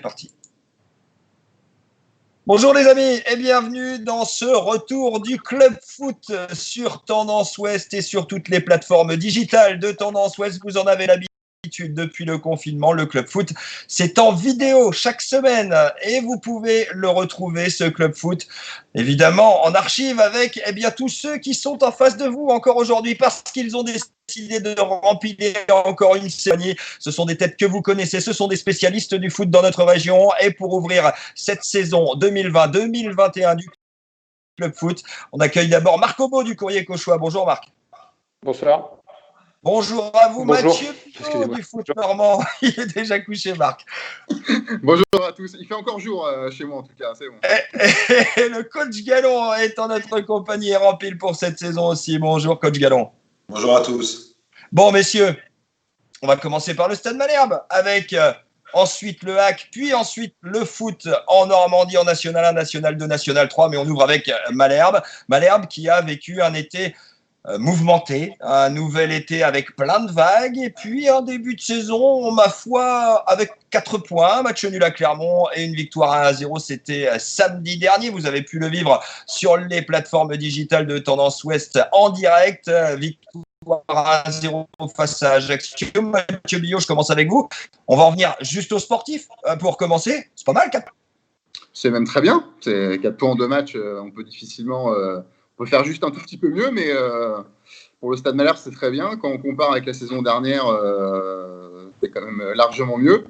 Parti. Bonjour les amis et bienvenue dans ce retour du Club Foot sur Tendance Ouest et sur toutes les plateformes digitales de Tendance Ouest. Vous en avez l'habitude depuis le confinement. Le Club Foot, c'est en vidéo chaque semaine et vous pouvez le retrouver, ce Club Foot, évidemment en archive avec tous ceux qui sont en face de vous encore aujourd'hui parce qu'ils ont décidé de remplir encore une série. Ce sont des têtes que vous connaissez, ce sont des spécialistes du foot dans notre région. Et pour ouvrir cette saison 2020-2021 du Club Foot, on accueille d'abord Marc Aubeau du Courrier Cauchois. Bonjour Marc. Bonsoir. Bonjour à vous. Bonjour. Mathieu Picot du foot normand. Il est déjà couché, Marc. Bonjour à tous. Il fait encore jour chez moi en tout cas, c'est bon. Et le coach Gallon est en notre compagnie et rempli pour cette saison aussi. Bonjour coach Gallon. Bonjour à tous. Bon messieurs, on va commencer par le Stade Malherbe avec ensuite le HAC, puis ensuite le foot en Normandie en National 1, National 2, National 3. Mais on ouvre avec Malherbe. Malherbe qui a vécu un été mouvementé, un nouvel été avec plein de vagues et puis un début de saison, ma foi, avec 4 points, match nul à Clermont et une victoire 1-0. C'était samedi dernier. Vous avez pu le vivre sur les plateformes digitales de Tendance Ouest en direct. Victoire 1-0 face à Ajaccio. Mathieu Billot, je commence avec vous. On va en venir juste aux sportifs pour commencer. C'est pas mal, 4. C'est même très bien. C'est 4 points en 2 matchs. On peut difficilement... On peut faire juste un tout petit peu mieux, mais pour le Stade Malherbe, c'est très bien. Quand on compare avec la saison dernière, c'est quand même largement mieux.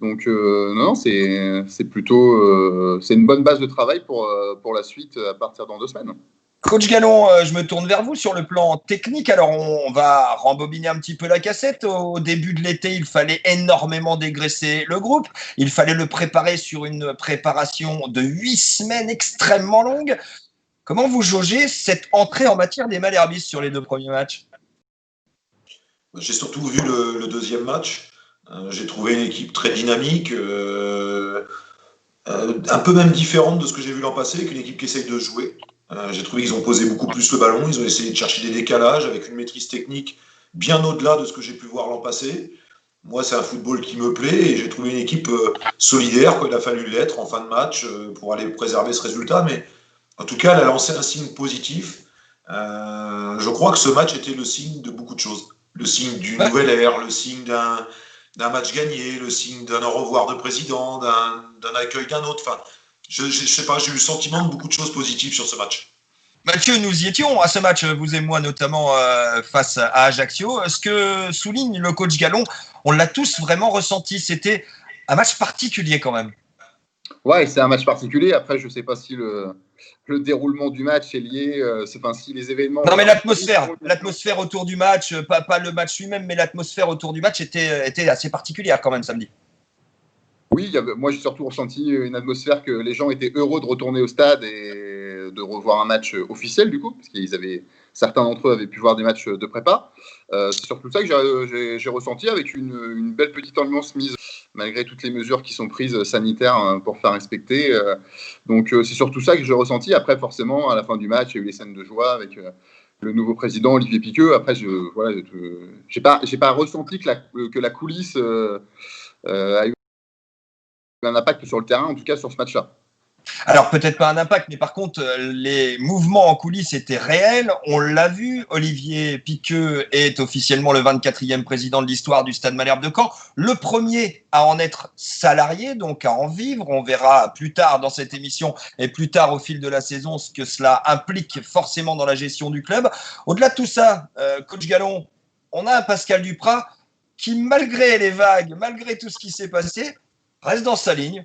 Donc, non, c'est plutôt c'est une bonne base de travail pour la suite à partir dans 2 semaines. Coach Gallon, je me tourne vers vous sur le plan technique. Alors, on va rembobiner un petit peu la cassette. Au début de l'été, il fallait énormément dégraisser le groupe. Il fallait le préparer sur une préparation de 8 semaines extrêmement longue. Comment vous jaugez cette entrée en matière des Malherbistes sur les 2 premiers matchs ? J'ai surtout vu le deuxième match. J'ai trouvé une équipe très dynamique, un peu même différente de ce que j'ai vu l'an passé, qu'une équipe qui essaye de jouer. J'ai trouvé qu'ils ont posé beaucoup plus le ballon, ils ont essayé de chercher des décalages avec une maîtrise technique bien au-delà de ce que j'ai pu voir l'an passé. Moi, c'est un football qui me plaît et j'ai trouvé une équipe solidaire quand il a fallu l'être en fin de match pour aller préserver ce résultat. Mais en tout cas, elle a lancé un signe positif. Je crois que ce match était le signe de beaucoup de choses. Le signe d'une nouvelle ère, le signe d'un match gagné, le signe d'un au revoir de président, d'un accueil d'un autre. Enfin, je sais pas, j'ai eu le sentiment de beaucoup de choses positives sur ce match. Mathieu, nous y étions à ce match, vous et moi notamment, face à Ajaccio. Ce que souligne le coach Gallon, on l'a tous vraiment ressenti. C'était un match particulier quand même. Ouais, c'est un match particulier. Après, je ne sais pas si le déroulement du match est lié, si les événements... Non, mais l'atmosphère autour du match, pas le match lui-même, mais l'atmosphère autour du match était assez particulière quand même samedi. Oui, moi j'ai surtout ressenti une atmosphère que les gens étaient heureux de retourner au stade et de revoir un match officiel du coup, parce certains d'entre eux avaient pu voir des matchs de prépa. C'est surtout ça que j'ai ressenti avec une belle petite ambiance mise malgré toutes les mesures qui sont prises sanitaires pour faire respecter. Donc c'est surtout ça que j'ai ressenti. Après forcément, à la fin du match, il y a eu les scènes de joie avec le nouveau président Olivier Piqueux. Après, j'ai pas ressenti que la coulisse a eu un impact sur le terrain, en tout cas sur ce match-là. Alors peut-être pas un impact, mais par contre les mouvements en coulisses étaient réels. On l'a vu, Olivier Piqueux est officiellement le 24e président de l'histoire du Stade Malherbe de Caen, le premier à en être salarié, donc à en vivre. On verra plus tard dans cette émission et plus tard au fil de la saison ce que cela implique forcément dans la gestion du club. Au-delà de tout ça, coach Gallon, on a un Pascal Duprat qui, malgré les vagues, malgré tout ce qui s'est passé, reste dans sa ligne.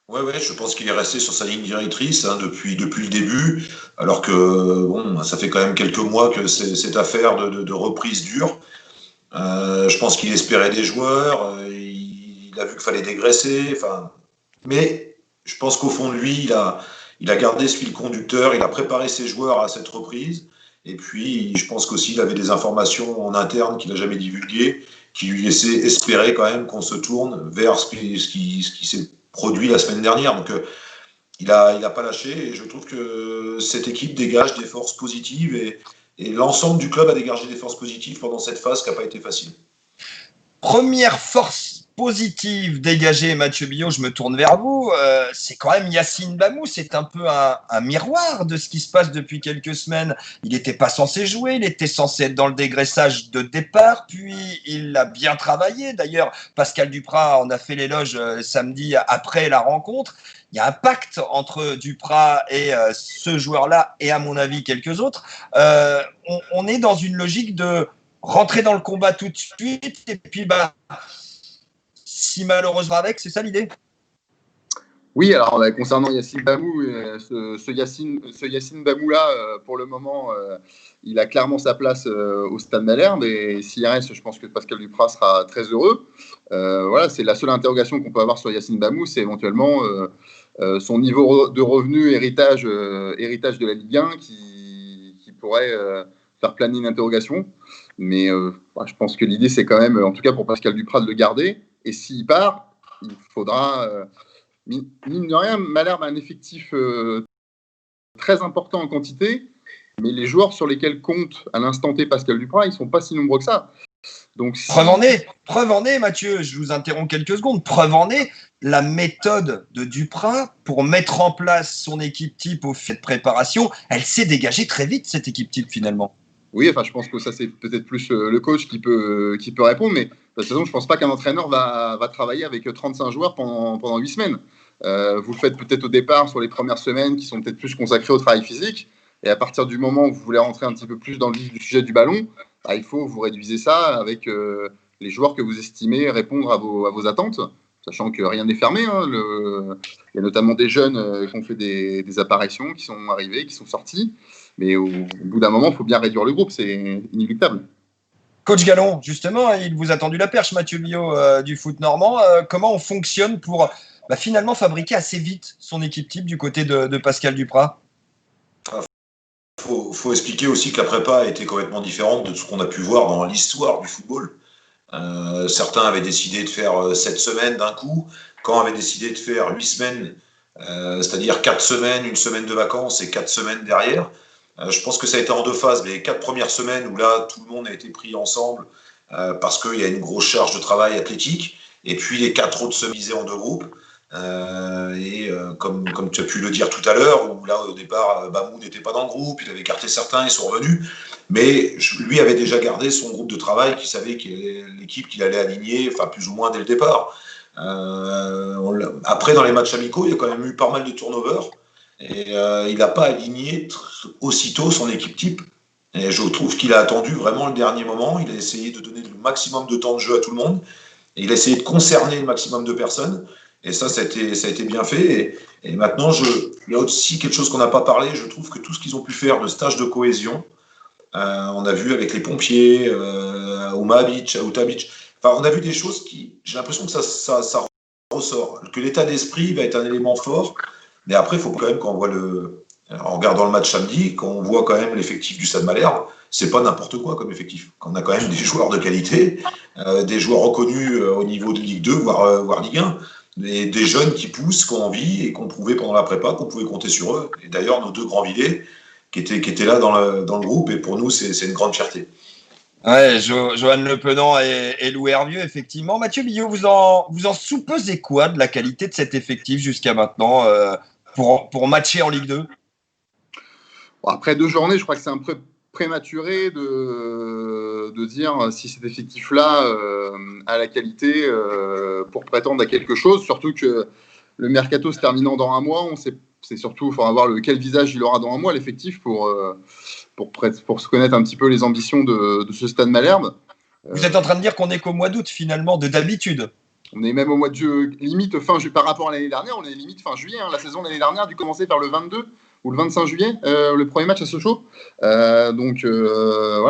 Ouais, je pense qu'il est resté sur sa ligne directrice depuis le début, alors que ça fait quand même quelques mois que cette affaire de reprise dure. Je pense qu'il espérait des joueurs, il a vu qu'il fallait dégraisser, mais je pense qu'au fond de lui, il a gardé ce fil conducteur, il a préparé ses joueurs à cette reprise, et puis je pense qu'aussi il avait des informations en interne qu'il n'a jamais divulguées, qui lui laissaient espérer quand même qu'on se tourne vers ce qui s'est produit la semaine dernière. Donc il a pas lâché et je trouve que cette équipe dégage des forces positives et l'ensemble du club a dégagé des forces positives pendant cette phase qui n'a pas été facile. première force positive dégagée, Mathieu Billot, je me tourne vers vous, c'est quand même Yacine Bamou. C'est un peu un miroir de ce qui se passe depuis quelques semaines. Il n'était pas censé jouer, il était censé être dans le dégraissage de départ, puis il a bien travaillé. D'ailleurs, Pascal Duprat en a fait l'éloge samedi après la rencontre. Il y a un pacte entre Duprat et ce joueur-là, et à mon avis quelques autres. On est dans une logique de rentrer dans le combat tout de suite, et puis si malheureusement avec, c'est ça l'idée? Oui, alors concernant Yacine Bamou, ce Yacine Bamou-là, pour le moment, il a clairement sa place au Stade Malherbe, et s'il reste, je pense que Pascal Duprat sera très heureux. Voilà, c'est la seule interrogation qu'on peut avoir sur Yacine Bamou, c'est éventuellement son niveau de revenu, héritage de la Ligue 1 qui pourrait faire planer une interrogation. Mais je pense que l'idée, c'est quand même, en tout cas pour Pascal Duprat, de le garder. Et s'il part, il faudra, mine de rien, Malherbe a un effectif très important en quantité, mais les joueurs sur lesquels compte à l'instant T Pascal Duprat, ils ne sont pas si nombreux que ça. Donc, preuve en est, Mathieu, je vous interromps quelques secondes, preuve en est, la méthode de Duprat pour mettre en place son équipe type au fait de préparation, elle s'est dégagée très vite, cette équipe type, finalement. Oui, je pense que ça, c'est peut-être plus le coach qui peut répondre, mais de toute façon, je ne pense pas qu'un entraîneur va travailler avec 35 joueurs pendant 8 semaines. Vous le faites peut-être au départ sur les premières semaines qui sont peut-être plus consacrées au travail physique, et à partir du moment où vous voulez rentrer un petit peu plus dans le vif du sujet du ballon, il faut vous réduisez ça avec les joueurs que vous estimez répondre à vos attentes, sachant que rien n'est fermé. Il y a notamment des jeunes qui ont fait des apparitions, qui sont arrivés, qui sont sortis. Mais au bout d'un moment, il faut bien réduire le groupe, c'est inéluctable. Coach Gallon, justement, il vous a tendu la perche, Mathieu Billot du foot normand. Comment on fonctionne pour finalement fabriquer assez vite son équipe type du côté de Pascal Duprat? Faut expliquer aussi que la prépa a été complètement différente de ce qu'on a pu voir dans l'histoire du football. Certains avaient décidé de faire 7 semaines d'un coup, Caen avait décidé de faire 8 semaines, c'est-à-dire 4 semaines, une semaine de vacances et 4 semaines derrière. Je pense que ça a été en 2 phases. Les 4 premières semaines où là, tout le monde a été pris ensemble parce qu'il y a une grosse charge de travail athlétique. Et puis les 4 autres se misaient en 2 groupes. Comme tu as pu le dire tout à l'heure, où là, au départ, Bamou n'était pas dans le groupe, il avait écarté certains, ils sont revenus. Mais lui avait déjà gardé son groupe de travail, qui savait que l'équipe qu'il allait aligner, plus ou moins dès le départ. Après, dans les matchs amicaux, il y a quand même eu pas mal de turnovers. Et il n'a pas aligné aussitôt son équipe type. Et je trouve qu'il a attendu vraiment le dernier moment. Il a essayé de donner le maximum de temps de jeu à tout le monde. Et il a essayé de concerner le maximum de personnes. Et ça a été bien fait. Et maintenant, il y a aussi quelque chose qu'on n'a pas parlé. Je trouve que tout ce qu'ils ont pu faire de stage de cohésion, on a vu avec les pompiers, à Omaha Beach, à Utah Beach. On a vu des choses qui, j'ai l'impression que ça ressort. Que l'état d'esprit va être un élément fort. Mais après, il faut quand même qu'on voit en regardant le match samedi, qu'on voit quand même l'effectif du Stade Malherbe, c'est pas n'importe quoi comme effectif. On a quand même des joueurs de qualité, des joueurs reconnus au niveau de Ligue 2, voire Ligue 1, des jeunes qui poussent, qui ont envie et qu'on prouvait pendant la prépa qu'on pouvait compter sur eux. Et d'ailleurs, nos 2 grands Villers qui étaient là dans le groupe, et pour nous, c'est une grande fierté. Ouais, Johan Le Penant et Lou Hervieux, effectivement. Mathieu Billot, vous en soupesez quoi de la qualité de cet effectif jusqu'à maintenant pour matcher en Ligue 2? Après 2 journées, je crois que c'est un peu prématuré de dire si cet effectif-là a la qualité pour prétendre à quelque chose, surtout que le mercato se terminant dans 1 mois, c'est surtout, il faudra voir quel visage il aura dans 1 mois, l'effectif, pour se connaître un petit peu les ambitions de ce Stade Malherbe. Vous êtes en train de dire qu'on est qu'au mois d'août, finalement, d'habitude. On est même au mois de limite fin juillet par rapport à l'année dernière, on est limite fin juillet. La saison de l'année dernière a dû commencer vers le 22 ou le 25 juillet, le premier match à Sochaux. Voilà,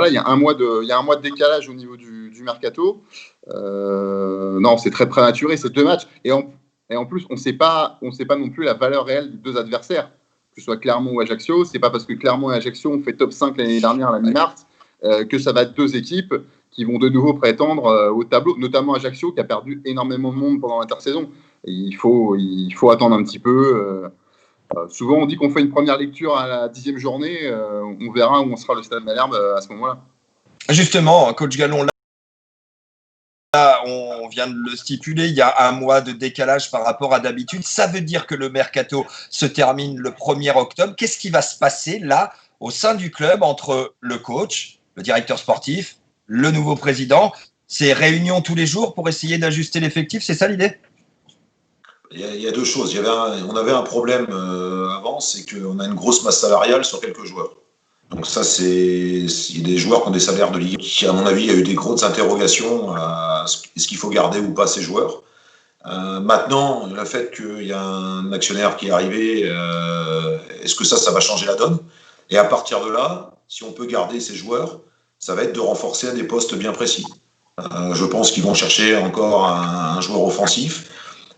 il y a un mois de décalage au niveau du mercato. Non, c'est très prématuré, c'est 2 matchs. Et en plus, on ne sait pas non plus la valeur réelle des 2 adversaires, que ce soit Clermont ou Ajaccio. C'est pas parce que Clermont et Ajaccio ont fait top 5 l'année dernière à la mi-mars que ça va être 2 équipes qui vont de nouveau prétendre au tableau, notamment Ajaccio qui a perdu énormément de monde pendant l'intersaison. Il faut attendre un petit peu. Souvent, on dit qu'on fait une première lecture à la 10e journée. On verra où on sera le Stade Malherbe à ce moment-là. Justement, coach Gallon, là, on vient de le stipuler, il y a un mois de décalage par rapport à d'habitude. Ça veut dire que le mercato se termine le 1er octobre. Qu'est-ce qui va se passer là au sein du club entre le coach, le directeur sportif, le nouveau président? C'est réunions tous les jours pour essayer d'ajuster l'effectif, c'est ça l'idée? Il y a deux choses. On avait un problème avant, c'est qu'on a une grosse masse salariale sur quelques joueurs. Donc ça, il y a des joueurs qui ont des salaires de Ligue 1 qui, à mon avis, il y a eu des grosses interrogations à est-ce qu'il faut garder ou pas ces joueurs. Maintenant, le fait qu'il y a un actionnaire qui est arrivé, est-ce que ça va changer la donne? Et à partir de là, si on peut garder ces joueurs, ça va être de renforcer à des postes bien précis. Je pense qu'ils vont chercher encore un joueur offensif,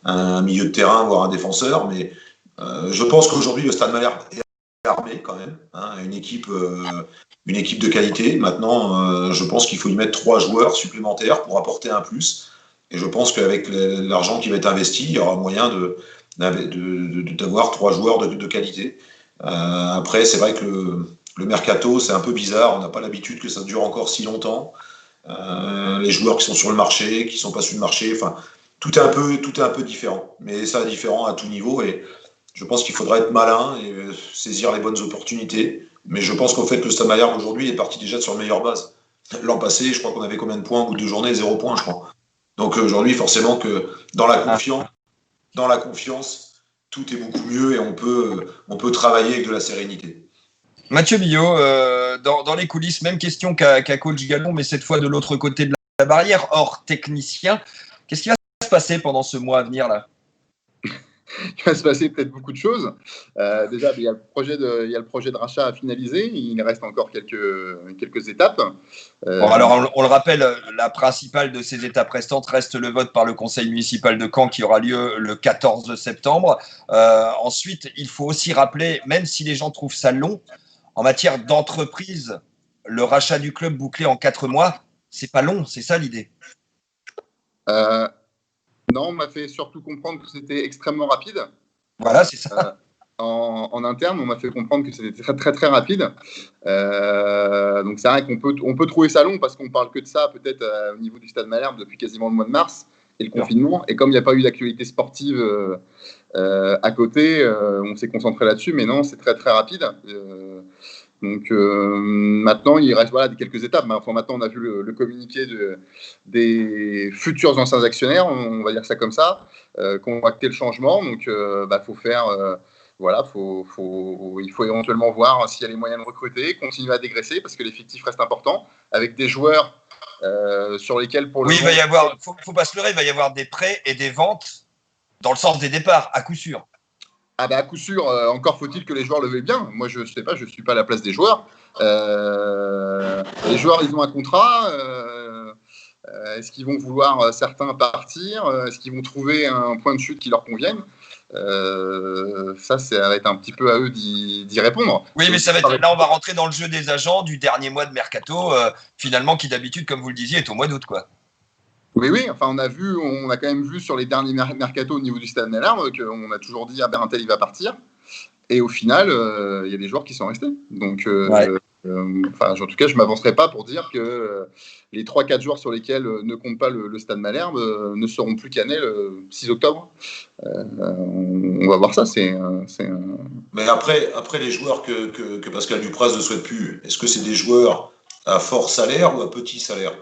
un milieu de terrain, voire un défenseur, mais je pense qu'aujourd'hui, le Stade Malherbe est armé quand même, une équipe de qualité. Maintenant, je pense qu'il faut y mettre 3 joueurs supplémentaires pour apporter un plus. Et je pense qu'avec l'argent qui va être investi, il y aura moyen d'avoir 3 joueurs de qualité. Après, c'est vrai que le mercato, c'est un peu bizarre. On n'a pas l'habitude que ça dure encore si longtemps. Les joueurs qui sont sur le marché, qui ne sont pas sur le marché, enfin, tout est un peu différent. Mais ça, différent à tout niveau. Et je pense qu'il faudra être malin et saisir les bonnes opportunités. Mais je pense qu'en fait, le Stade Malherbe aujourd'hui est parti déjà sur la meilleure base. L'an passé, je crois qu'on avait combien de points au bout de 2 journées? 0 points, je crois. Donc aujourd'hui, forcément que dans la confiance, tout est beaucoup mieux et on peut travailler avec de la sérénité. Mathieu Billot, dans les coulisses, même question qu'à coach Gallon, mais cette fois de l'autre côté de la barrière, hors technicien. Qu'est-ce qui va se passer pendant ce mois à venir là? Il va se passer peut-être beaucoup de choses. Déjà, il y a le projet de rachat à finaliser. Il reste encore quelques étapes. Bon, alors, on le rappelle, la principale de ces étapes restantes reste le vote par le conseil municipal de Caen qui aura lieu le 14 septembre. Ensuite, il faut aussi rappeler, même si les gens trouvent ça long, en matière d'entreprise, le rachat du club bouclé en 4 mois, c'est pas long, c'est ça l'idée? Non, on m'a fait surtout comprendre que c'était extrêmement rapide. Voilà, c'est ça. En interne, on m'a fait comprendre que c'était très très très rapide. Donc c'est vrai qu'on peut trouver ça long parce qu'on parle que de ça peut-être au niveau du Stade Malherbe depuis quasiment le mois de mars et le confinement. Et comme il n'y a pas eu d'actualité sportive à côté, on s'est concentré là-dessus. Mais non, c'est très très rapide. Donc maintenant, il reste quelques étapes. Enfin, maintenant, on a vu le communiqué des futurs anciens actionnaires, on va dire ça comme ça, qui ont acté le changement. Donc, faut faire. Il faut éventuellement voir s'il y a les moyens de recruter, continuer à dégraisser parce que l'effectif reste important avec des joueurs sur lesquels pour le moment, il va y avoir. Faut pas se leurrer, il va y avoir des prêts et des ventes dans le sens des départs, à coup sûr. À coup sûr, encore faut-il que les joueurs le veuillent bien. Moi, je ne sais pas, je ne suis pas à la place des joueurs. Les joueurs, ils ont un contrat. Est-ce qu'ils vont vouloir certains partir? Est-ce qu'ils vont trouver un point de chute qui leur convienne? Ça va être un petit peu à eux d'y répondre. Oui, mais là, on va rentrer dans le jeu des agents du dernier mois de mercato, finalement, qui d'habitude, comme vous le disiez, est au mois d'août, quoi. Oui, enfin on a quand même vu sur les derniers mercato au niveau du Stade Malherbe qu'on a toujours dit un tel il va partir, et au final il y a des joueurs qui sont restés. Donc en tout cas je m'avancerai pas pour dire que les 3-4 joueurs sur lesquels ne compte pas le Stade Malherbe ne seront plus cannés le 6 octobre. On va voir ça. Mais après les joueurs que Pascal Dupraz ne souhaite plus, est-ce que c'est des joueurs à fort salaire ou à petit salaire?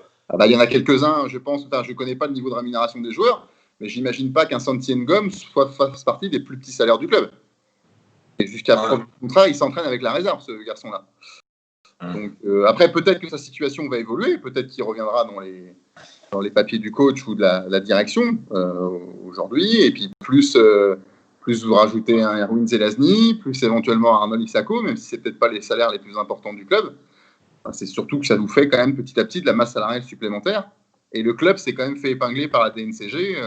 Il y en a quelques-uns, je pense. Je ne connais pas le niveau de rémunération des joueurs, mais j'imagine pas qu'un Santi Ngom fasse partie des plus petits salaires du club. Et jusqu'à preuve du contrat, il s'entraîne avec la réserve, ce garçon-là. Donc, après, peut-être que sa situation va évoluer, peut-être qu'il reviendra dans les papiers du coach ou de la direction aujourd'hui. Et puis, plus vous rajoutez un Erwin Zelazny, plus éventuellement Arnold Isako, même si ce n'est peut-être pas les salaires les plus importants du club. C'est surtout que ça nous fait quand même petit à petit de la masse salariale supplémentaire. Et le club s'est quand même fait épingler par la DNCG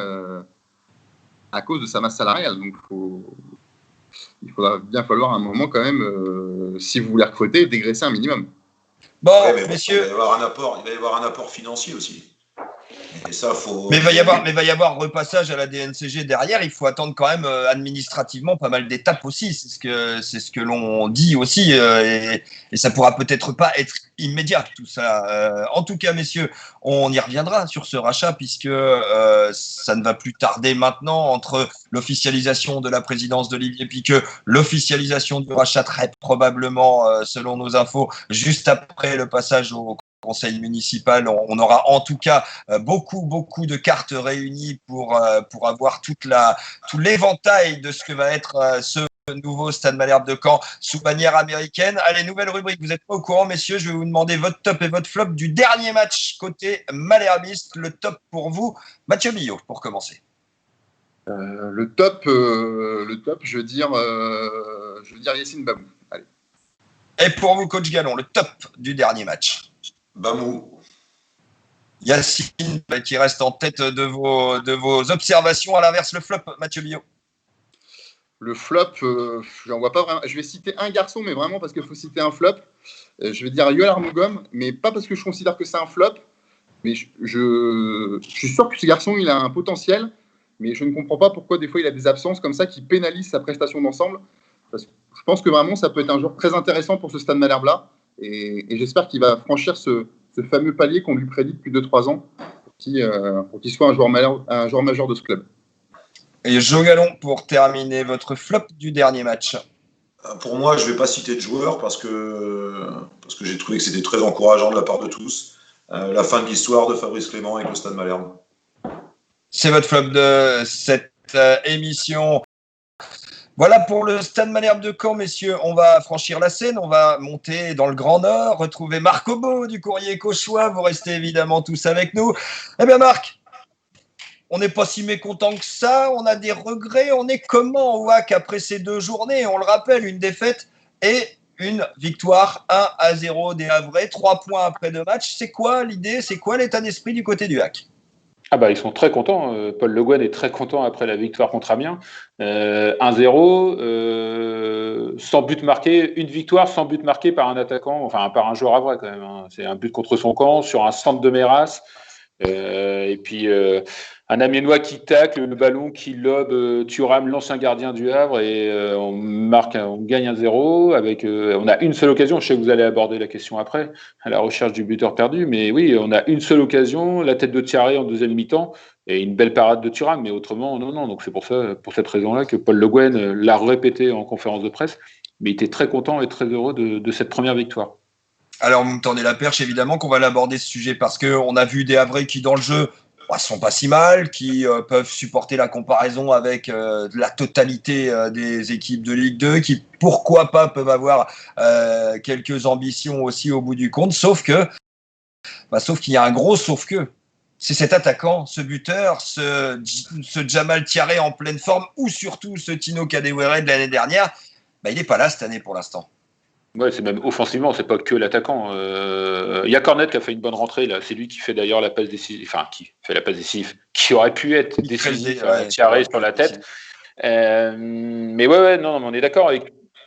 à cause de sa masse salariale. Donc il faudra bien falloir à un moment quand même, si vous voulez recruter, dégraisser un minimum. Bon, messieurs. Il va y avoir un apport financier aussi. Et ça, faut. Mais il va y avoir repassage à la DNCG derrière. Il faut attendre quand même administrativement pas mal d'étapes aussi. C'est ce que l'on dit aussi. Et ça pourra peut-être pas être immédiat tout ça. En tout cas, messieurs, on y reviendra sur ce rachat puisque ça ne va plus tarder maintenant entre l'officialisation de la présidence d'Olivier Piqueux, l'officialisation du rachat très probablement, selon nos infos, juste après le passage au conseil municipal. On aura en tout cas beaucoup de cartes réunies pour avoir tout l'éventail de ce que va être ce nouveau Stade Malherbe de Caen sous bannière américaine. Allez, nouvelle rubrique. Vous n'êtes pas au courant, messieurs. Je vais vous demander votre top et votre flop du dernier match côté malherbiste. Le top pour vous, Mathieu Billot, pour commencer. Le top, je veux dire Yacine Bamou. Allez. Et pour vous, coach Gallon, le top du dernier match. Bamou. Yacine, qui reste en tête de vos observations. À l'inverse, le flop, Mathieu Billot. Le flop, j'en vois pas vraiment. Je vais citer un garçon, mais vraiment parce qu'il faut citer un flop. Je vais dire Yoel Armougom, mais pas parce que je considère que c'est un flop. Mais je suis sûr que ce garçon, il a un potentiel, mais je ne comprends pas pourquoi des fois il a des absences comme ça qui pénalisent sa prestation d'ensemble. Parce que je pense que vraiment, ça peut être un joueur très intéressant pour ce Stade Malherbe-là. Et j'espère qu'il va franchir ce fameux palier qu'on lui prédit depuis 2-3 ans pour qu'il soit un joueur majeur de ce club. Et Jo Gallon, pour terminer votre flop du dernier match. Pour moi, je ne vais pas citer de joueurs parce que j'ai trouvé que c'était très encourageant de la part de tous. La fin de l'histoire de Fabrice Clément avec le Stade Malherbe. C'est votre flop de cette émission. Voilà pour le Stade Malherbe de Caen, messieurs. On va franchir la Seine, on va monter dans le Grand Nord, retrouver Marc Aubeau du Courrier Cauchois. Vous restez évidemment tous avec nous. Eh bien, Marc, on n'est pas si mécontent que ça. On a des regrets. On est comment au WAC après ces 2 journées? On le rappelle, une défaite et une victoire 1-0 des Havrais, 3 points après 2 matchs. C'est quoi l'idée? C'est quoi l'état d'esprit du côté du WAC? Ah bah ils sont très contents. Paul Le Guen est très content après la victoire contre Amiens. 1-0, sans but marqué, une victoire sans but marqué par un attaquant, enfin par un joueur havrais quand même. Hein. C'est un but contre son camp sur un centre de Méras. Et puis un Amiénois qui tacle, le ballon qui lobe Thuram, l'ancien gardien du Havre, et on gagne 1-0 avec. On a une seule occasion. Je sais que vous allez aborder la question après, à la recherche du buteur perdu, mais oui, on a une seule occasion, la tête de Thiaré en deuxième mi-temps et une belle parade de Thuram, mais autrement non. Donc c'est pour cette raison-là que Paul Le Guen l'a répété en conférence de presse, mais il était très content et très heureux de cette première victoire. Alors, vous me tendez la perche, évidemment qu'on va l'aborder ce sujet parce qu'on a vu des Havrais qui, dans le jeu, sont pas si mal, qui peuvent supporter la comparaison avec la totalité des équipes de Ligue 2, qui, pourquoi pas, peuvent avoir quelques ambitions aussi au bout du compte, sauf qu'il y a un gros sauf que. C'est cet attaquant, ce buteur, ce Jamal Thiaré en pleine forme, ou surtout ce Tino Kadewere de l'année dernière, il n'est pas là cette année pour l'instant. Ouais, c'est même offensivement, c'est pas que l'attaquant. Il y a Cornet qui a fait une bonne rentrée là. C'est lui qui fait d'ailleurs la passe décisive, qui aurait pu être décisif, Thiaré sur la tête. Mais non, on est d'accord.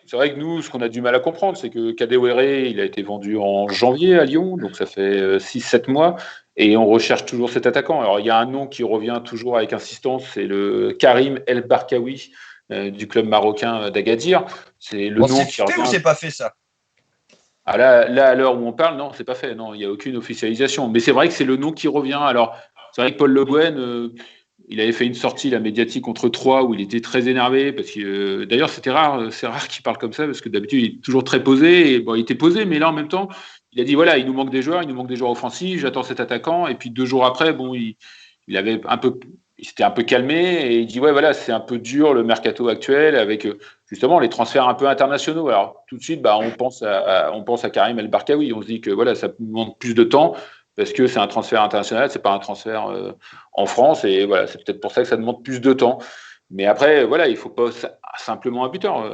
C'est vrai que nous, ce qu'on a du mal à comprendre, c'est que Kadewere, il a été vendu en janvier à Lyon, donc ça fait 6-7 mois, et on recherche toujours cet attaquant. Alors il y a un nom qui revient toujours avec insistance, c'est le Karim El Barkaoui du club marocain d'Agadir. C'est le nom qui revient. C'est fait ou c'est pas fait ça? Ah là, à l'heure où on parle, non, c'est pas fait. Non, il n'y a aucune officialisation. Mais c'est vrai que c'est le nom qui revient. Alors, c'est vrai que Paul Le Guen, il avait fait une sortie la médiatique contre Troyes où il était très énervé parce que d'ailleurs c'est rare qu'il parle comme ça parce que d'habitude il est toujours très posé. Et bon, il était posé, mais là en même temps, il a dit voilà, il nous manque des joueurs offensifs. J'attends cet attaquant. Et puis 2 jours après, bon, il s'était un peu calmé et il dit ouais voilà, c'est un peu dur le mercato actuel avec justement les transferts un peu internationaux. Alors tout de suite, on pense à Karim El Barkaoui. On se dit que voilà, ça demande plus de temps parce que c'est un transfert international, c'est pas un transfert en France et voilà, c'est peut-être pour ça que ça demande plus de temps. Mais après, voilà, il faut pas simplement un buteur.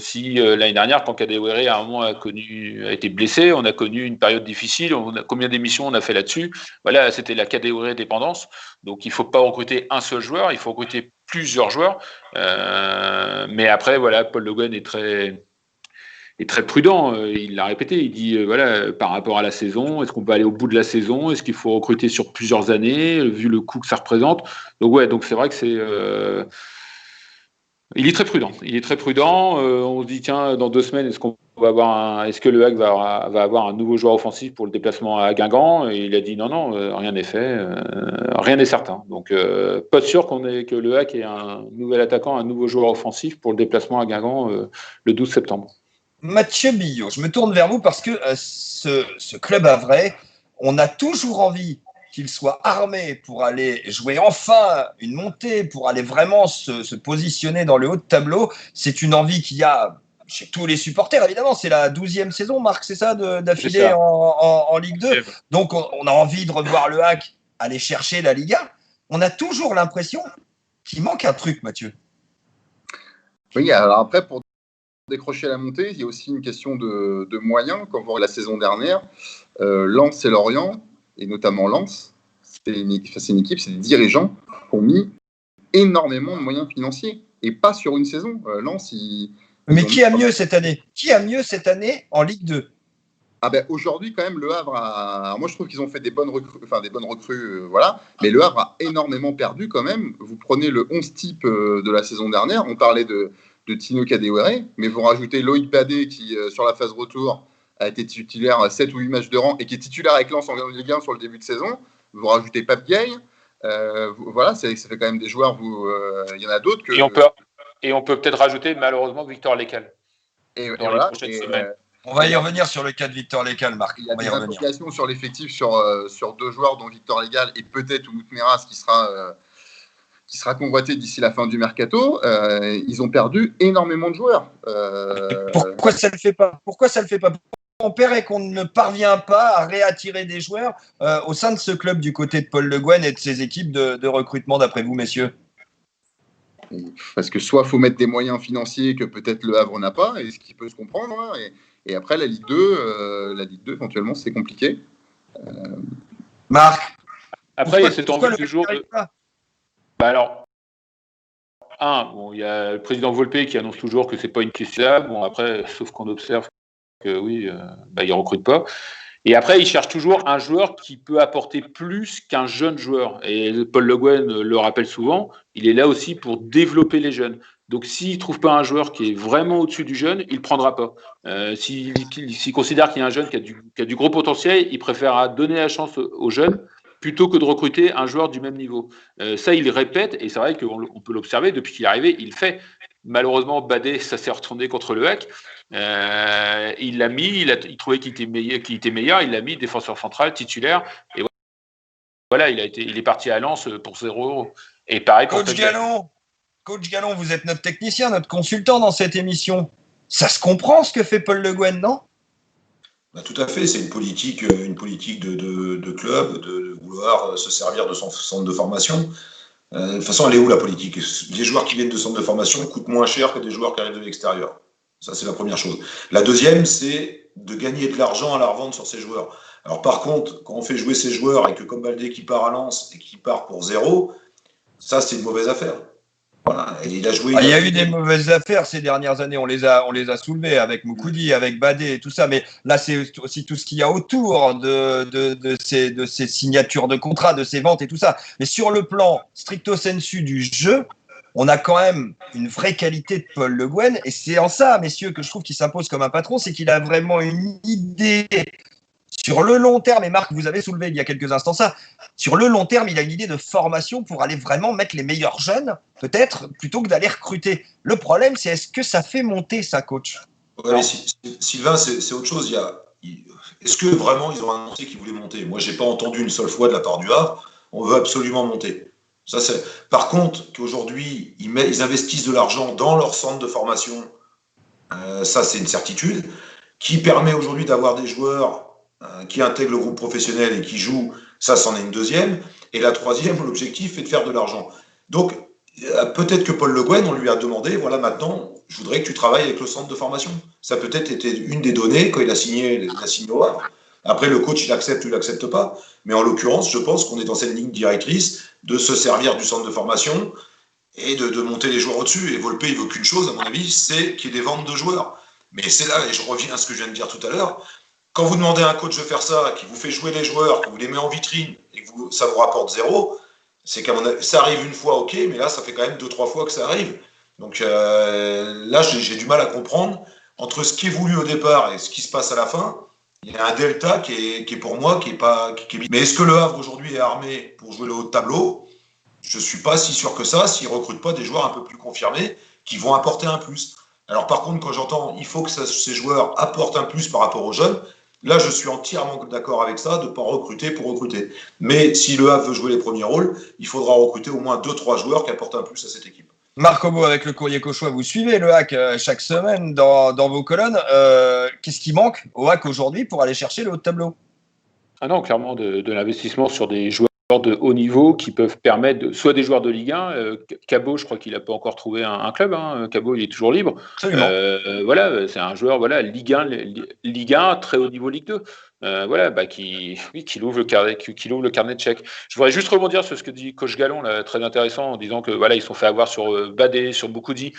Si l'année dernière, quand Kadewere à un moment a été blessé, on a connu une période difficile. Combien d'émissions on a fait là-dessus? Voilà, c'était la Kadewere dépendance. Donc il faut pas recruter un seul joueur, il faut recruter plusieurs joueurs. Mais après, voilà, Paul Le Guen est très est très prudent. Il l'a répété. Il dit voilà, par rapport à la saison, est-ce qu'on peut aller au bout de la saison? Est-ce qu'il faut recruter sur plusieurs années, vu le coût que ça représente? Donc c'est vrai que c'est. Il est très prudent. On se dit tiens, dans 2 semaines, est-ce que le Hague va avoir un nouveau joueur offensif pour le déplacement à Guingamp? Et il a dit non, rien n'est fait, rien n'est certain. Donc pas sûr que le Hague ait un nouvel attaquant, un nouveau joueur offensif pour le déplacement à Guingamp le 12 septembre. Mathieu Billot, je me tourne vers vous parce que ce club havrais, on a toujours envie qu'il soit armé pour aller jouer enfin une montée, pour aller vraiment se positionner dans le haut de tableau. C'est une envie qu'il y a chez tous les supporters, évidemment. C'est la 12e saison, Marc, c'est ça, d'affilée en Ligue 2. Donc, on a envie de revoir le Hague aller chercher la Liga. On a toujours l'impression qu'il manque un truc, Mathieu. Oui, alors après, pour décrocher la montée, il y a aussi une question de moyens. Quand on voit la saison dernière, Lens et Lorient, et notamment Lens, c'est une équipe, c'est des dirigeants qui ont mis énormément de moyens financiers, et pas sur une saison. Lens, mais qui a mieux cette année? Qui a mieux cette année en Ligue 2? Aujourd'hui, quand même, le Havre a... Moi, je trouve qu'ils ont fait des bonnes recrues, voilà. Mais le Havre a énormément perdu quand même. Vous prenez le 11 type de la saison dernière, on parlait de Tino Kadewere, mais vous rajoutez Loïc Badé qui, sur la phase retour, a été titulaire 7 ou 8 matchs de rang et qui est titulaire avec Lens en Ligue 1 sur le début de saison. Vous rajoutez Pape Gay. Voilà, ça fait quand même des joueurs. Il y en a d'autres que. Et on peut peut-être rajouter malheureusement Victor Lécal. Et les prochaines semaines. On va y revenir sur le cas de Victor Lécal, Marc. Il y a des implications sur l'effectif sur 2 joueurs, dont Victor Lécal et peut-être Oumout Meras qui sera convoité d'ici la fin du mercato. Ils ont perdu énormément de joueurs. Pourquoi ça ne le fait pas? Pourquoi on perd et qu'on ne parvient pas à réattirer des joueurs au sein de ce club du côté de Paul Le Guen et de ses équipes de recrutement, d'après vous, messieurs? Parce que soit il faut mettre des moyens financiers que peut-être le Havre n'a pas, et ce qui peut se comprendre, hein, et après la Ligue 2, éventuellement, c'est compliqué. Marc, après, il y a cette envie toujours de... alors, il y a le président Volpe qui annonce toujours que c'est pas une question. Bon, après, sauf qu'on observe que oui, il recrute pas. Et après, il cherche toujours un joueur qui peut apporter plus qu'un jeune joueur. Et Paul Le Guen le rappelle souvent, il est là aussi pour développer les jeunes. Donc, s'il ne trouve pas un joueur qui est vraiment au-dessus du jeune, il ne le prendra pas. S'il considère qu'il y a un jeune qui a du gros potentiel, il préférera donner la chance aux jeunes plutôt que de recruter un joueur du même niveau. Ça, il répète, et c'est vrai qu'on peut l'observer, depuis qu'il est arrivé, il le fait. Malheureusement, Badé, ça s'est retourné contre le Hague. Il l'a mis, il trouvait qu'il était meilleur, il l'a mis défenseur central, titulaire, et voilà, il est parti à Lens pour 0 €. Et pareil pour Coach Gallon, vous êtes notre technicien, notre consultant dans cette émission. Ça se comprend ce que fait Paul Le Guen, non? Tout à fait, c'est une politique de club, de vouloir se servir de son centre de formation. De toute façon, elle est où la politique? Les joueurs qui viennent de centre de formation coûtent moins cher que des joueurs qui arrivent de l'extérieur. Ça, c'est la première chose. La deuxième, c'est de gagner de l'argent à la revente sur ces joueurs. Alors, par contre, quand on fait jouer ces joueurs et que comme Baldé qui part à Lens et qui part pour 0, ça, c'est une mauvaise affaire. Voilà. Et il a joué. Il y a eu des mauvaises affaires ces dernières années. On les a soulevées avec Moukoudi, avec Badé et tout ça. Mais là, c'est aussi tout ce qu'il y a autour de ces signatures de contrats, de ces ventes et tout ça. Mais sur le plan stricto sensu du jeu, on a quand même une vraie qualité de Paul Le Guen. Et c'est en ça, messieurs, que je trouve qu'il s'impose comme un patron. C'est qu'il a vraiment une idée sur le long terme. Et Marc, vous avez soulevé il y a quelques instants ça. Sur le long terme, il a une idée de formation pour aller vraiment mettre les meilleurs jeunes, peut-être, plutôt que d'aller recruter. Le problème, c'est est-ce que ça fait monter ça, coach? Ouais, mais Sylvain, c'est autre chose. Est-ce que vraiment ils ont annoncé qu'ils voulaient monter? Moi, je n'ai pas entendu une seule fois de la part du Havre. On veut absolument monter. Ça, par contre, qu'aujourd'hui, ils investissent de l'argent dans leur centre de formation, ça, c'est une certitude, qui permet aujourd'hui d'avoir des joueurs qui intègrent le groupe professionnel et qui jouent. Ça, c'en est une deuxième. Et la troisième, l'objectif est de faire de l'argent. Donc, peut-être que Paul Le Guen, on lui a demandé, voilà, maintenant, je voudrais que tu travailles avec le centre de formation. Ça peut-être été une des données quand il a signé au Havre. Après, le coach, il accepte ou il n'accepte pas. Mais en l'occurrence, je pense qu'on est dans cette ligne directrice de se servir du centre de formation et de monter les joueurs au-dessus. Et Volpe, il ne veut qu'une chose, à mon avis, c'est qu'il y ait des ventes de joueurs. Mais c'est là, et je reviens à ce que je viens de dire tout à l'heure, quand vous demandez à un coach de faire ça, qui vous fait jouer les joueurs, que vous les met en vitrine et que ça vous rapporte 0, c'est qu'à mon avis, ça arrive une fois, ok, mais là, ça fait quand même 2-3 fois que ça arrive. Donc là, j'ai du mal à comprendre entre ce qui est voulu au départ et ce qui se passe à la fin. Il y a un delta qui est pour moi qui est pas. Mais est-ce que le Havre aujourd'hui est armé pour jouer le haut de tableau? Je ne suis pas si sûr que ça s'ils ne recrutent pas des joueurs un peu plus confirmés qui vont apporter un plus. Alors par contre, quand j'entends il faut que ces joueurs apportent un plus par rapport aux jeunes, là je suis entièrement d'accord avec ça, de ne pas recruter pour recruter. Mais si le Havre veut jouer les premiers rôles, il faudra recruter au moins 2-3 joueurs qui apportent un plus à cette équipe. Marc Obo, avec le Courrier Cauchois, vous suivez le HAC chaque semaine dans vos colonnes. Qu'est-ce qui manque au HAC aujourd'hui pour aller chercher le haut de tableau? Ah non, clairement, de l'investissement sur des joueurs de haut niveau qui peuvent permettre, soit des joueurs de Ligue 1, Cabot, je crois qu'il n'a pas encore trouvé un club, hein. Cabot, il est toujours libre. Voilà, c'est un joueur, voilà, Ligue 1, très haut niveau Ligue 2. Voilà, qui ouvre le carnet de chèques. Je voudrais juste rebondir sur ce que dit Coach Gallon, là, très intéressant, en disant que voilà, ils sont fait avoir sur Badé, sur Boukoudi.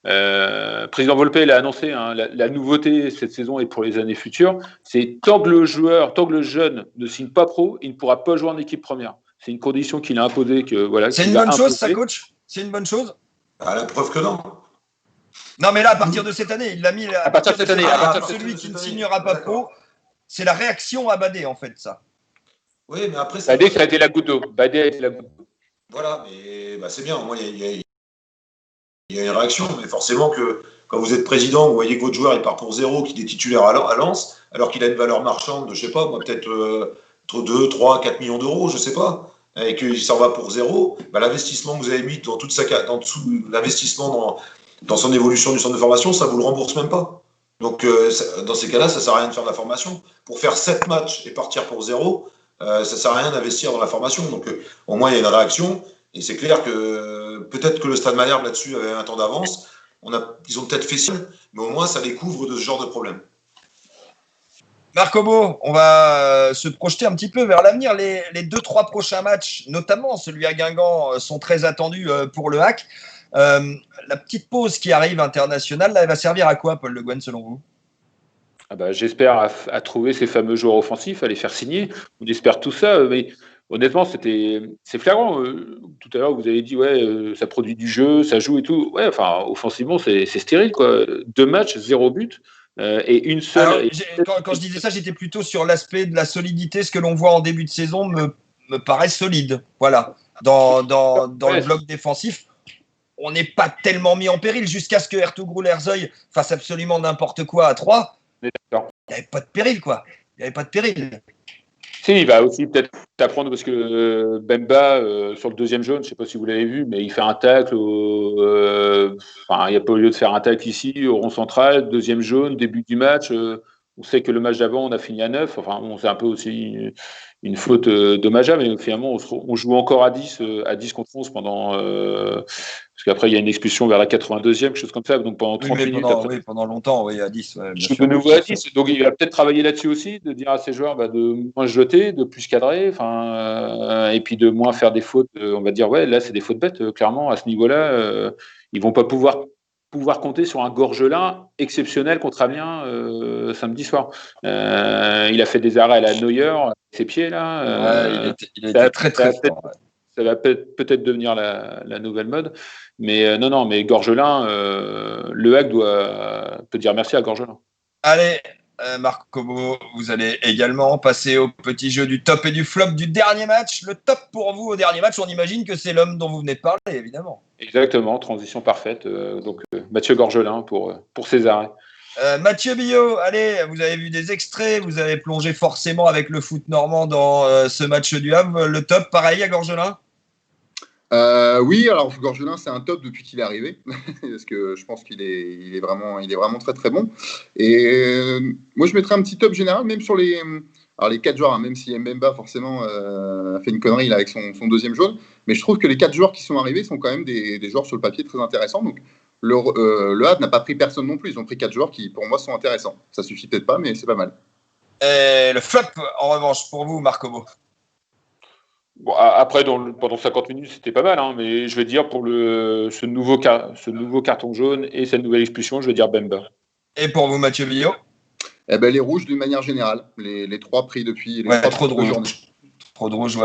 Président Volpe l'a annoncé, hein, la nouveauté cette saison et pour les années futures, c'est tant que le jeune ne signe pas pro, il ne pourra pas jouer en équipe première. C'est une condition qu'il a imposée. C'est une bonne chose, ça, coach? C'est une bonne chose? La preuve que non. Non, mais là, à partir de cette année, il l'a mis. À partir de cette année, celui qui ne signera pas pro, c'est la réaction à Badé, en fait, ça. Oui, mais après. Badé, ça a été la goutte d'eau. Voilà, mais c'est bien. Moi, il y a une réaction, mais forcément que quand vous êtes président, vous voyez que votre joueur il part pour 0, qu'il est titulaire à Lens, alors qu'il a une valeur marchande de, je sais pas, moi, peut-être 2, 3, 4 millions d'euros, je sais pas, et qu'il s'en va pour 0, l'investissement que vous avez mis dans l'investissement dans son évolution du centre de formation, ça vous le rembourse même pas. Donc, dans ces cas-là, ça sert à rien de faire de la formation. Pour faire 7 matchs et partir pour 0, ça sert à rien d'investir dans la formation. Donc, au moins, il y a une réaction. Et c'est clair que peut-être que le Stade Malherbe là-dessus avait un temps d'avance. Ils ont peut-être fait ça, mais au moins ça les couvre de ce genre de problème. Marc Obo, on va se projeter un petit peu vers l'avenir. Les 2-3 prochains matchs, notamment celui à Guingamp, sont très attendus pour le HAC. La petite pause qui arrive internationale, là, elle va servir à quoi, Paul Le Guen, selon vous? J'espère à trouver ces fameux joueurs offensifs, à les faire signer. On espère tout ça, mais honnêtement, c'est flagrant. Tout à l'heure, vous avez dit, ça produit du jeu, ça joue et tout. Ouais, enfin, offensivement, c'est stérile, quoi. 2 matchs, 0 but, et une seule. Alors, quand je disais ça, j'étais plutôt sur l'aspect de la solidité. Ce que l'on voit en début de saison me paraît solide. Voilà. Dans le bloc défensif, on n'est pas tellement mis en péril jusqu'à ce que Ertugrul Ersoy fasse absolument n'importe quoi à 3. Il n'y avait pas de péril, quoi. Il n'y avait pas de péril. Si, il va aussi peut-être apprendre parce que Bemba, sur le deuxième jaune, je ne sais pas si vous l'avez vu, mais il fait un tacle. Il n'y a pas lieu de faire un tacle ici, au rond central, deuxième jaune, début du match. On sait que le match d'avant, on a fini à 9. Enfin, bon, c'est un peu aussi une faute dommageable, mais finalement, on joue encore à 10 contre 11 pendant. Parce qu'après, il y a une expulsion vers la 82e, quelque chose comme ça. Donc pendant 30 minutes. Pendant longtemps, à 10. Je suis de nouveau à 10. Donc il va peut-être travailler là-dessus aussi, de dire à ses joueurs de moins se jeter, de plus cadrer, et puis de moins faire des fautes. On va dire, là, c'est des fautes bêtes, clairement, à ce niveau-là. Ils ne vont pas pouvoir compter sur un Gorgelin exceptionnel contre Amiens samedi soir. Il a fait des arrêts à la Neuer, ses pieds, là. Il était très, très fort. Ça va peut-être devenir la nouvelle mode. Mais non, mais Gorgelin, le HAC peut dire merci à Gorgelin. Allez, Marc Obo, vous allez également passer au petit jeu du top et du flop du dernier match. Le top pour vous au dernier match, on imagine que c'est l'homme dont vous venez de parler, évidemment. Exactement, transition parfaite. Donc Mathieu Gorgelin pour ses arrêts. Mathieu Billot, allez, vous avez vu des extraits, vous avez plongé forcément avec le foot normand dans ce match du Havre. Le top, pareil à Gorgelin? Oui, alors Gorgelin, c'est un top depuis qu'il est arrivé, parce que je pense qu'il est vraiment très très bon. Et moi, je mettrais un petit top général, même sur les 4 joueurs, hein, même si Mbemba forcément a fait une connerie là, avec son deuxième jaune, mais je trouve que les 4 joueurs qui sont arrivés sont quand même des joueurs sur le papier très intéressants. Donc le Havre n'a pas pris personne non plus, ils ont pris 4 joueurs qui pour moi sont intéressants. Ça suffit peut-être pas, mais c'est pas mal. Et le flop, en revanche, pour vous, Marc Obo? Bon, après, pendant 50 minutes, c'était pas mal, hein, mais je vais dire pour ce nouveau carton jaune et cette nouvelle expulsion, je vais dire Bemba. Et pour vous, Mathieu Billot? Les rouges d'une manière générale. Les 3 pris depuis les 3 trop de rouges. journées. Trop de rouges,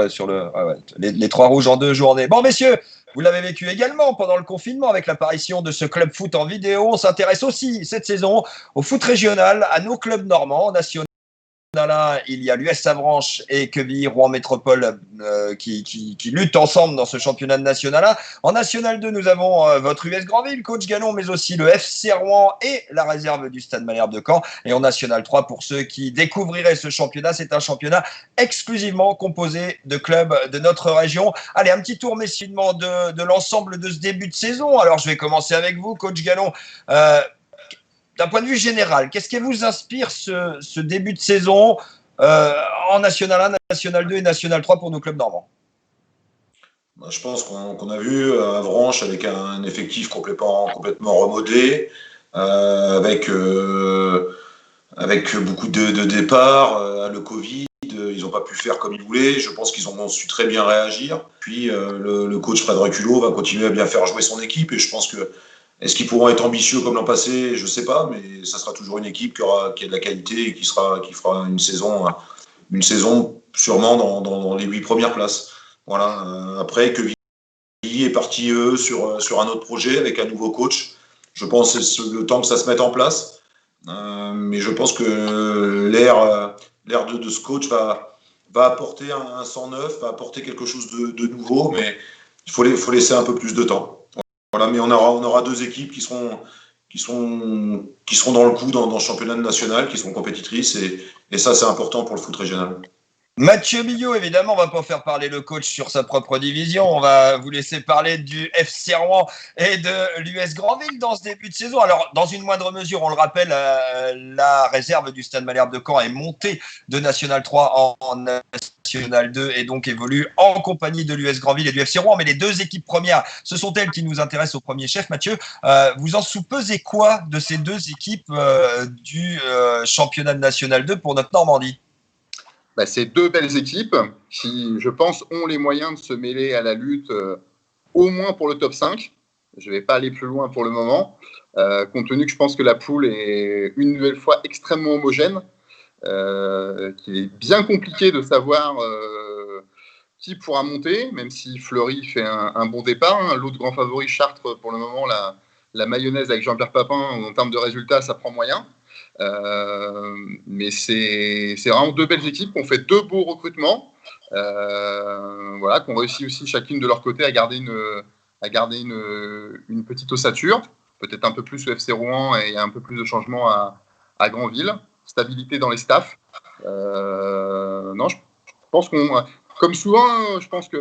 les 3 rouges en 2 journées. Bon, messieurs, vous l'avez vécu également pendant le confinement avec l'apparition de ce club foot en vidéo. On s'intéresse aussi cette saison au foot régional, à nos clubs normands, nationaux. Il y a l'US Avranches et Quevilly Rouen Métropole qui luttent ensemble dans ce championnat de National 1. En National 2, nous avons votre US Grandville, coach Gallon, mais aussi le FC Rouen et la réserve du Stade Malherbe de Caen. Et en National 3, pour ceux qui découvriraient ce championnat, c'est un championnat exclusivement composé de clubs de notre région. Allez, un petit tour, messieurs, de l'ensemble de ce début de saison. Alors, je vais commencer avec vous, coach Gallon. D'un point de vue général, qu'est-ce qui vous inspire ce début de saison en National 1, National 2 et National 3 pour nos clubs normands? Je pense qu'on a vu Avranches avec un effectif complètement remodelé, avec beaucoup de départs, le Covid, ils n'ont pas pu faire comme ils voulaient. Je pense qu'ils ont su très bien réagir. Puis le coach Frédéric Hulot va continuer à bien faire jouer son équipe et je pense que est-ce qu'ils pourront être ambitieux comme l'an passé? Je ne sais pas, mais ça sera toujours une équipe qui a de la qualité et qui fera une saison sûrement dans les 8 premières places. Voilà. Après, Quevilly est parti sur un autre projet avec un nouveau coach. Je pense que c'est le temps que ça se mette en place. Mais je pense que l'ère de ce coach va apporter un sang neuf, va apporter quelque chose de nouveau, mais il faut laisser un peu plus de temps. Voilà, mais on aura 2 équipes qui seront dans le coup dans le championnat national, qui seront compétitrices, et ça, c'est important pour le foot régional. Mathieu Billot, évidemment, on ne va pas faire parler le coach sur sa propre division. On va vous laisser parler du FC Rouen et de l'US Grandville dans ce début de saison. Alors, dans une moindre mesure, on le rappelle, la réserve du Stade Malherbe de Caen est montée de National 3 en National 2 et donc évolue en compagnie de l'US Grandville et du FC Rouen. Mais les 2 équipes premières, ce sont elles qui nous intéressent au premier chef. Mathieu, vous en soupesez quoi de ces 2 équipes du championnat de National 2 pour notre Normandie? C'est 2 belles équipes qui, je pense, ont les moyens de se mêler à la lutte, au moins pour le top 5. Je ne vais pas aller plus loin pour le moment, compte tenu que je pense que la poule est une nouvelle fois extrêmement homogène, qu'il est bien compliqué de savoir qui pourra monter, même si Fleury fait un bon départ. L'autre grand favori, Chartres, pour le moment, la mayonnaise avec Jean-Pierre Papin, en termes de résultats, ça prend moyen. Mais c'est vraiment 2 belles équipes qui ont fait 2 beaux recrutements, qui ont réussi aussi chacune de leur côté à garder une petite ossature, peut-être un peu plus au FC Rouen et un peu plus de changement à Grandville, stabilité dans les staffs. Je pense qu'on, comme souvent, je pense que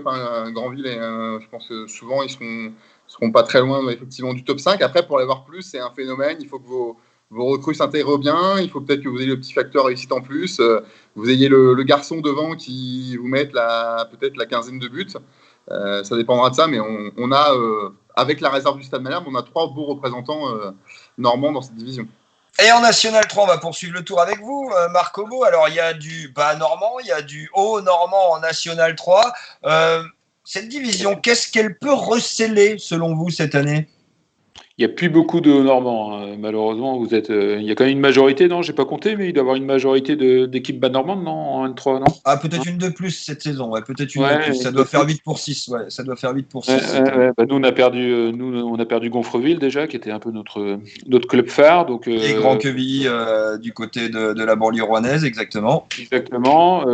Grandville, je pense que souvent ils seront pas très loin effectivement du top 5. Après, pour l'avoir plus, c'est un phénomène. Il faut que vos recrues s'intègrent bien, il faut peut-être que vous ayez le petit facteur réussite en plus, vous ayez le garçon devant qui vous mette peut-être la quinzaine de buts, ça dépendra de ça, mais on a, avec la réserve du Stade Malherbe, on a 3 beaux représentants normands dans cette division. Et en National 3, on va poursuivre le tour avec vous, Marc Obo. Alors, il y a du bas normand, il y a du haut normand en National 3. Cette division, qu'est-ce qu'elle peut recéler, selon vous, cette année? Il n'y a plus beaucoup de Normands, hein. Malheureusement. Il y a quand même une majorité, non? Je n'ai pas compté, mais il doit y avoir une majorité d'équipes bas normandes, non? En N3, non? Ah, peut-être une de plus cette saison. Ouais, peut-être une de plus. Ça doit faire 8 pour 6. Ouais, ça doit faire 8 pour 6. Nous, on a perdu Gonfreville déjà, qui était un peu notre club phare. Donc, et Grand Quevilly du côté de la banlieue rouennaise, exactement. Exactement.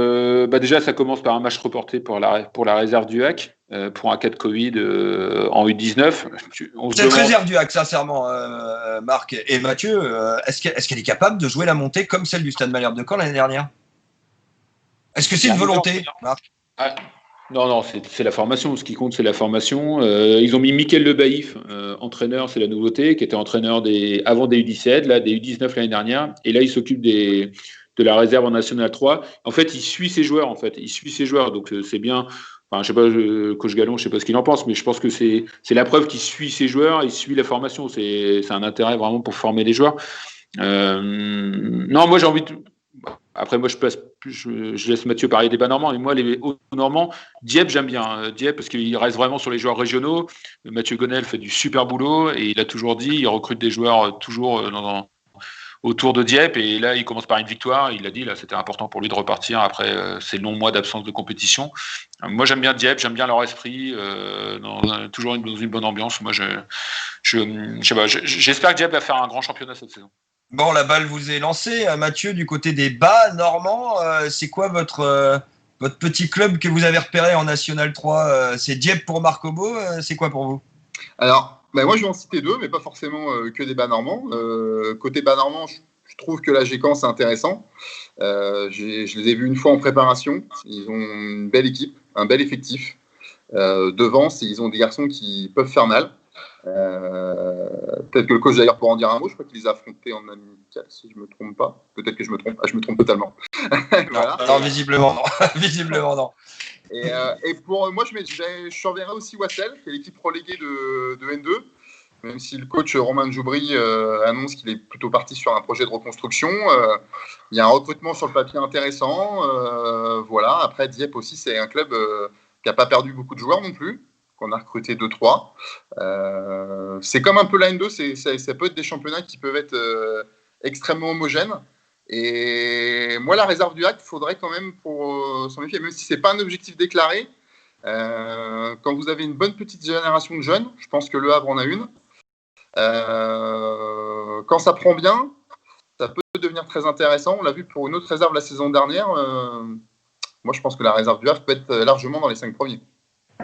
Déjà, ça commence par un match reporté pour la réserve du HAC. Pour un cas de Covid en U19. Cette réserve du HAC, sincèrement, Marc et Mathieu, est-ce qu'elle est capable de jouer la montée comme celle du Stade Malherbe de Caen l'année dernière? Est-ce que c'est une volonté, Marc? Non, c'est la formation. Ce qui compte, c'est la formation. Ils ont mis Mickaël Le Baïf, entraîneur, c'est la nouveauté, qui était entraîneur avant des U17, là, des U19 l'année dernière. Et là, il s'occupe de la réserve en National 3. En fait, il suit ses joueurs. Donc, c'est bien. Enfin, je sais pas, coach Gallon, je sais pas ce qu'il en pense, mais je pense que c'est la preuve qu'il suit ses joueurs, il suit la formation. C'est un intérêt vraiment pour former les joueurs. Non, moi j'ai envie de. Après, moi je laisse Mathieu parler des bas normands, mais moi les hauts normands, Dieppe j'aime bien. Dieppe parce qu'il reste vraiment sur les joueurs régionaux. Mathieu Gonel fait du super boulot et il a toujours dit, il recrute des joueurs toujours autour de Dieppe. Et là, il commence par une victoire. Il l'a dit, là, c'était important pour lui de repartir après ces longs mois d'absence de compétition. Moi, j'aime bien Dieppe, j'aime bien leur esprit, toujours dans une bonne ambiance. Moi, j'espère que Dieppe va faire un grand championnat cette saison. Bon, la balle vous est lancée, Mathieu, du côté des bas normands. C'est quoi votre petit club que vous avez repéré en National 3? C'est Dieppe pour Marc Obo, c'est quoi pour vous? Alors, moi, je vais en citer deux, mais pas forcément que des bas normands. Côté bas normands, je trouve que la Gécamp, c'est intéressant. Je les ai vus une fois en préparation. Ils ont une belle équipe, un bel effectif. Devant, ils ont des garçons qui peuvent faire mal. Peut-être que le coach d'ailleurs pourra en dire un mot. Je crois qu'il les a affrontés en amical, si je me trompe pas. Peut-être que je me trompe. Je me trompe totalement. Voilà. Non, visiblement non. Visiblement non. Et pour moi, je surveillerai aussi Wassel, qui est l'équipe reléguée de N2. Même si le coach Romain Djoubri annonce qu'il est plutôt parti sur un projet de reconstruction. Il y a un recrutement sur le papier intéressant. Voilà. Après, Dieppe aussi, c'est un club qui n'a pas perdu beaucoup de joueurs non plus. On a recruté 2-3. C'est comme un peu la N2, ça peut être des championnats qui peuvent être extrêmement homogènes. Et moi, la réserve du HAC, il faudrait quand même pour s'en méfier, même si ce n'est pas un objectif déclaré. Quand vous avez une bonne petite génération de jeunes, je pense que Le Havre en a une. Quand ça prend bien, ça peut devenir très intéressant. On l'a vu pour une autre réserve la saison dernière. Moi, je pense que la réserve du Havre peut être largement dans les 5 premiers.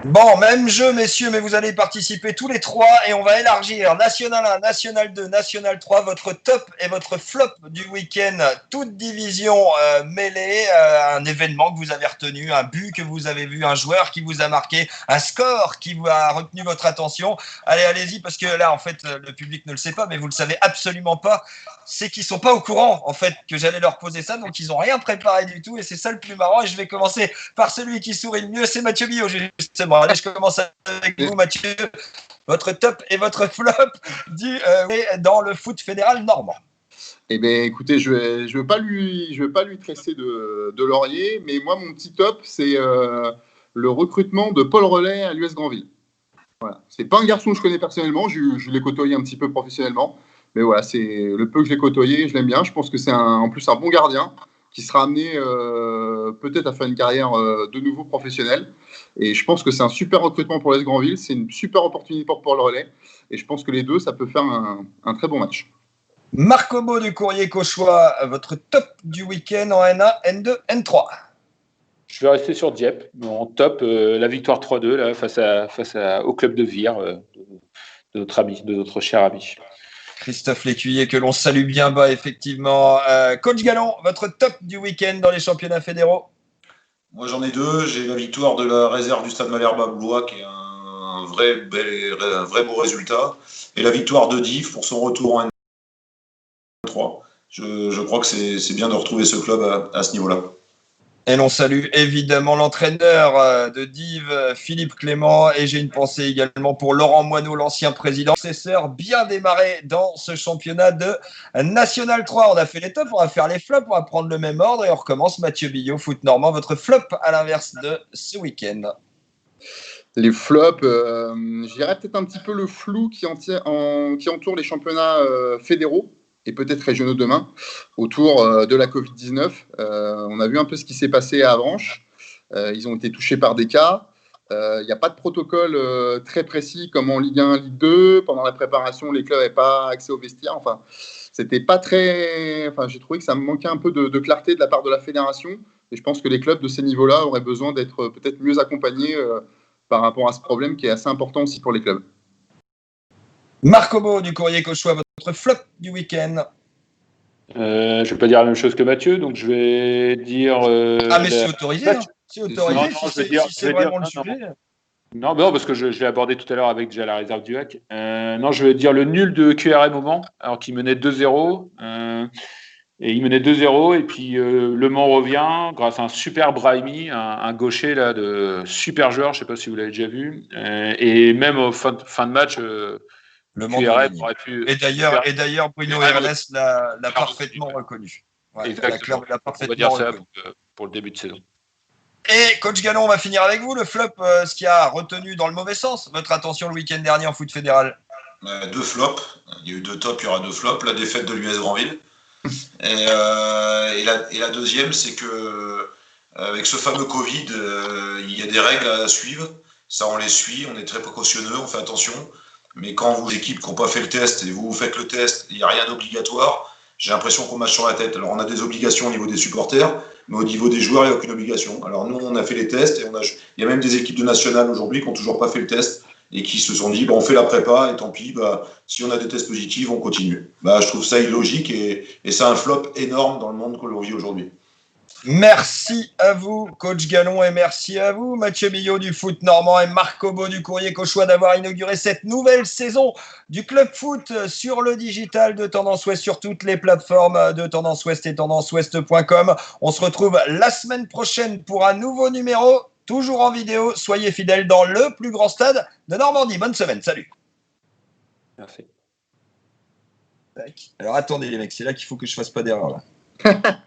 Bon, même jeu, messieurs, mais vous allez participer tous les trois et on va élargir National 1, National 2, National 3, votre top et votre flop du week-end, toute division mêlée, un événement que vous avez retenu, un but que vous avez vu, un joueur qui vous a marqué, un score qui vous a retenu votre attention. Allez-y, parce que là, en fait, le public ne le sait pas, mais vous le savez absolument pas. C'est qu'ils sont pas au courant, en fait, que j'allais leur poser ça, donc ils ont rien préparé du tout et c'est ça le plus marrant. Et je vais commencer par celui qui sourit le mieux, c'est Mathieu Billot, justement. Allez, je commence avec vous, Mathieu. Votre top et votre flop dans le foot fédéral normand. Eh bien, écoutez, je veux pas lui tresser de laurier, mais moi, mon petit top, c'est le recrutement de Paul Relais à l'US Granville. Voilà. C'est pas un garçon que je connais personnellement, je l'ai côtoyé un petit peu professionnellement, mais voilà, c'est le peu que je l'ai côtoyé, je l'aime bien. Je pense que c'est en plus un bon gardien qui sera amené peut-être à faire une carrière de nouveau professionnelle. Et je pense que c'est un super recrutement pour l'US Granville, c'est une super opportunité pour Paul Relais. Et je pense que les deux, ça peut faire un très bon match. Marc Obo du Courrier Cauchois, votre top du week-end en N1, N2, N3. Je vais rester sur Dieppe. En top, la victoire 3-2 là, face au club de Vire, de notre cher ami. Christophe Lécuyer, que l'on salue bien bas, effectivement. Coach Gallon, votre top du week-end dans les championnats fédéraux? Moi, j'en ai deux. J'ai la victoire de la réserve du Stade Malherbe à Blois, qui est un vrai beau résultat. Et la victoire de Dives pour son retour en N3. Je crois que c'est bien de retrouver ce club à ce niveau-là. Et l'on salue évidemment l'entraîneur de Dives, Philippe Clément, et j'ai une pensée également pour Laurent Moineau, l'ancien président. Successeur bien démarré dans ce championnat de National 3. On a fait les tops, on va faire les flops, on va prendre le même ordre et on recommence. Mathieu Billot, foot normand, votre flop à l'inverse de ce week-end. Les flops, je dirais peut-être un petit peu le flou qui entoure les championnats fédéraux et peut-être régionaux demain, autour de la Covid-19. On a vu un peu ce qui s'est passé à Avranches. Ils ont été touchés par des cas. Il n'y a pas de protocole très précis comme en Ligue 1, Ligue 2. Pendant la préparation, les clubs n'avaient pas accès aux vestiaires. Enfin, c'était pas très... Enfin, j'ai trouvé que ça me manquait un peu de clarté de la part de la fédération. Et je pense que les clubs de ces niveaux-là auraient besoin d'être peut-être mieux accompagnés par rapport à ce problème qui est assez important aussi pour les clubs. Marc Obo du Courrier Cauchois, votre flop du week-end. Je ne vais pas dire la même chose que Mathieu, donc je vais dire... mais c'est autorisé, hein. C'est autorisé, si c'est vraiment le sujet. Non, parce que je l'ai abordé tout à l'heure avec déjà la réserve du HAC. Non, je vais dire le nul de QRM au Mans, alors qu'il menait 2-0. Et il menait 2-0, et puis Le Mans revient grâce à un super Brahimi, un gaucher là, de super joueur, je ne sais pas si vous l'avez déjà vu. Et même au fin de match... Le QRM aurait pu. Et d'ailleurs, Bruno Ernest l'a parfaitement reconnu. Ouais, exactement. L'a parfaitement on va dire reconnu. ça pour le début de saison. Et Coach Gallon, on va finir avec vous. Le flop, ce qui a retenu dans le mauvais sens votre attention le week-end dernier en foot fédéral. 2 flops. Il y a eu 2 tops, il y aura 2 flops. La défaite de l'US Granville. Et la deuxième, c'est que avec ce fameux Covid, il y a des règles à suivre. Ça, on les suit, on est très précautionneux, on fait attention. Mais quand vous, équipes qui n'ont pas fait le test, et vous faites le test, il n'y a rien d'obligatoire, j'ai l'impression qu'on marche sur la tête. Alors, on a des obligations au niveau des supporters, mais au niveau des joueurs, il n'y a aucune obligation. Alors, nous, on a fait les tests, et il y a même des équipes de nationales aujourd'hui qui n'ont toujours pas fait le test, et qui se sont dit, bah, on fait la prépa, et tant pis, bah, si on a des tests positifs, on continue. Bah, je trouve ça illogique, et c'est un flop énorme dans le monde que l'on vit aujourd'hui. Merci à vous, coach Gallon, et merci à vous, Mathieu Millot du Foot Normand et Marc Obo du Courrier Cauchois d'avoir inauguré cette nouvelle saison du Club Foot sur le digital de Tendance Ouest, sur toutes les plateformes de Tendance Ouest et tendanceouest.com. On se retrouve la semaine prochaine pour un nouveau numéro, toujours en vidéo. Soyez fidèles dans le plus grand stade de Normandie. Bonne semaine, salut. Merci. Alors attendez les mecs, c'est là qu'il faut que je fasse pas d'erreur là.